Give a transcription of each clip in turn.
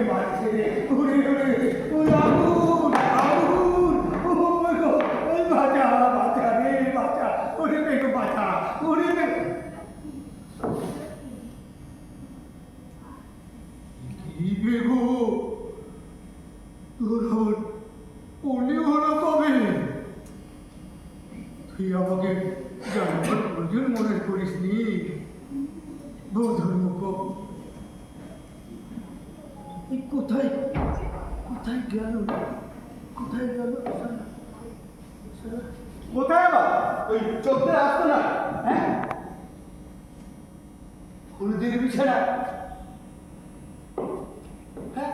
মারছে রে, উড়ে উড়ে, ওই আগুন, আগুন, ও my God, ওই বাঁচা, বাঁচা রে, বাঁচা, ওরে বেগো বাঁচা, ওরে বেগো। কি বেগো, তোর পলি হলো কবে? তুই আমাকে জানার প্রয়োজন মনে করিস নি বৌধর্মুখ? কোথায় কোথায় গেল, কোথায় গেল? কোথায় আবার ওই চোখটা আসতো না? হ্যাঁ, হলুদের বিছানা। হ্যাঁ,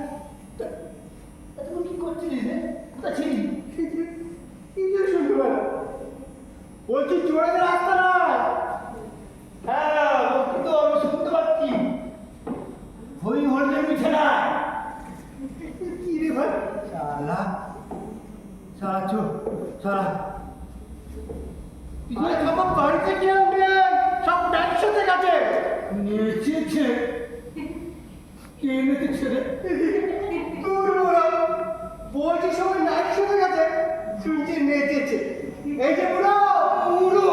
তুই কি করছিলিস রে? কোথায় ছিলি? কি যে শুনতে পারা, বলছি চোরেদের রাস্তা না। হ্যাঁ, তো আমি শুনতে পাচ্ছি ওই হলুদের বিছানা। কি রে ভাই, শালা শালা চোর, শালা আমার বাড়িতে কেউ নেই, সব একসাথে গেছে। নেচেছে? কে নেচেছে রে? তোর বলা বলছি সবাই নাইট সাথে গেছে, শুনছি নেচেছে। এই যে বুড়ো মুড়ো,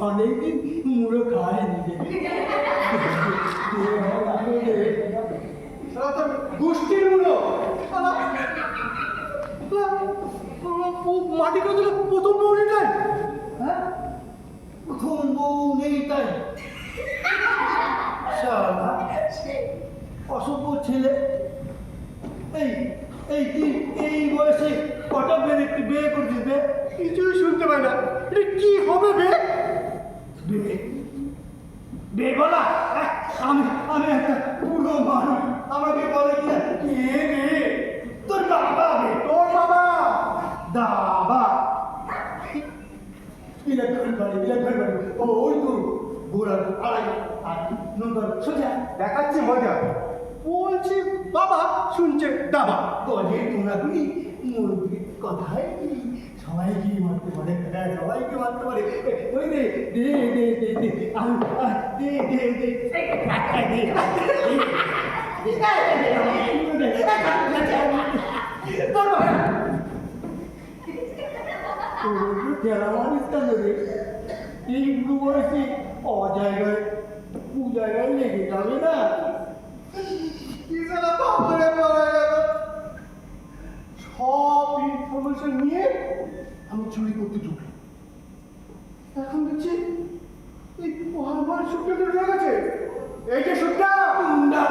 অনেকদিন মুড়ো খায়নি গোষ্ঠীর মুড়ো। মাটি করে দিল প্রথম বউ নেই তাই? হ্যাঁ, প্রথম বউ নেই তাই? অসভ্য ছেলে। এই এই তুই এই বয়সে কটা বিয়ে করছিস বে? কিছুই শুনতে পাই না, এটা কি হবে বে? বে বলা, আমি আমি একটা পুরো মানুষ, আমাকে বলে কি কে বে? তোর বাবা বে, তোর বাবা দাবা। ইলেকট্রনিক বাড়ি, ইলেকট্রনিক বাড়ি, ওই তো গোড়ার আড়াই আর নম্বর সোজা দেখাচ্ছে মজা। বলছি বাবা, শুনছে দাবা। বলে তোমরা গুলি মুরগির কথাই কি সবাই কি মারতে পারে? সবাইকে মারতে পারে। ওই দে দে দে দে দে আমি দে দে দে এই বয়সে অজায়গায় পূজায় লেগে যাবে না? সব ইনফরমেশন নিয়ে আমি চুরি করতে ঢুকি। এখন দেখছি এই আমার সুখটা রয়ে গেছে। এই যে সুখটা গুন্ডা,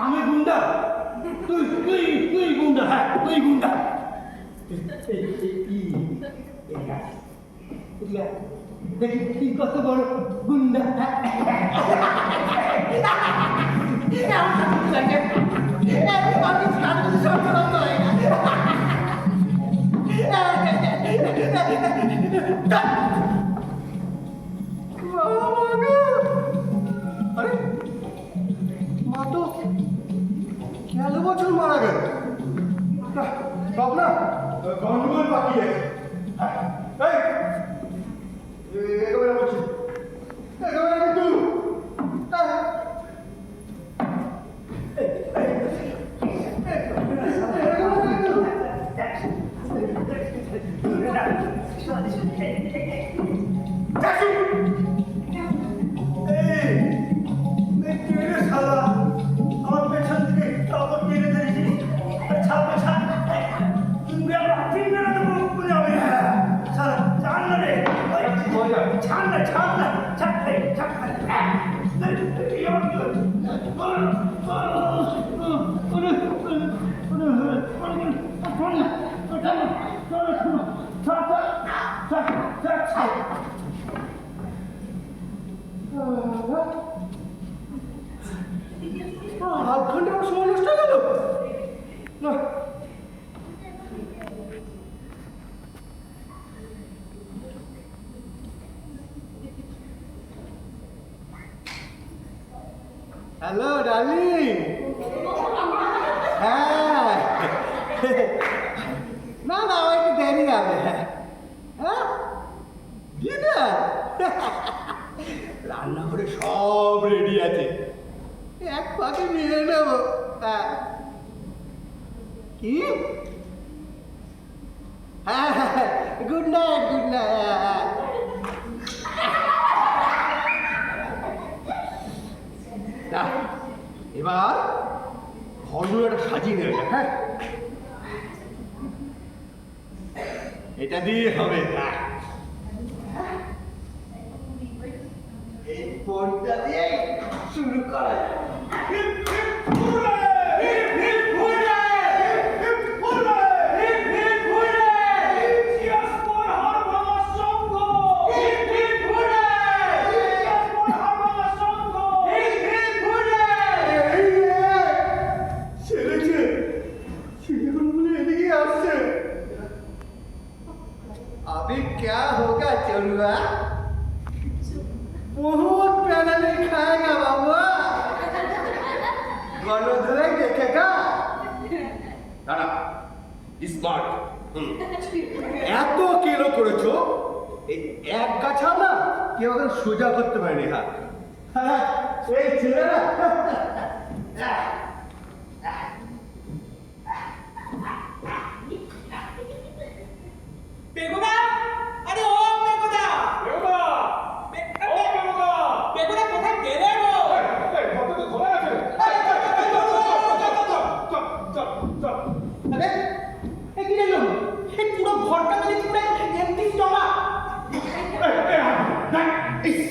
আমি গুন্ডা, তুই তুই তুই গুন্ডা। হ্যাঁ, তুই গুন্ডা। দেখি তুই কত বড় গুন্ডা। আরে মা তো গেল বছর মারা গেল। সব না গন্ডগোল বাকি আছে। একেবারে বলছি, একেবারে কিন্তু আমার পেছন থেকে কাপড় টেনে ধরেছি, ছাপে ছাপ আধ ঘন্টা সময় নষ্ট হয়ে গেল না। Hello darling. হ্যাঁ, না না আমার একটু দেরি হবে। হ্যাঁ, ডিনার রান্নাঘরে সব রেডি তোমাকে মেনে নেব। হ্যাঁ কি? হ্যাঁ হ্যাঁ, গুড নাইট, গুড নাইট। এবার ঘরগুলোটা সাজিয়ে নেবে। হ্যাঁ এটা দিয়ে হবে। হ্যাঁ এই ফোনটা দিয়ে শুরু করা যায়। अभी क्या होगा चलुआ? बहुत प्यारा नहीं खाएगा बाबू, गणोदर देखेगा। দাদা স্মার্ট। এত কেলো করেছো, এই এক গাছা না কেউ সোজা করতে পারেনি। হ্যাঁ এই ছেলেরা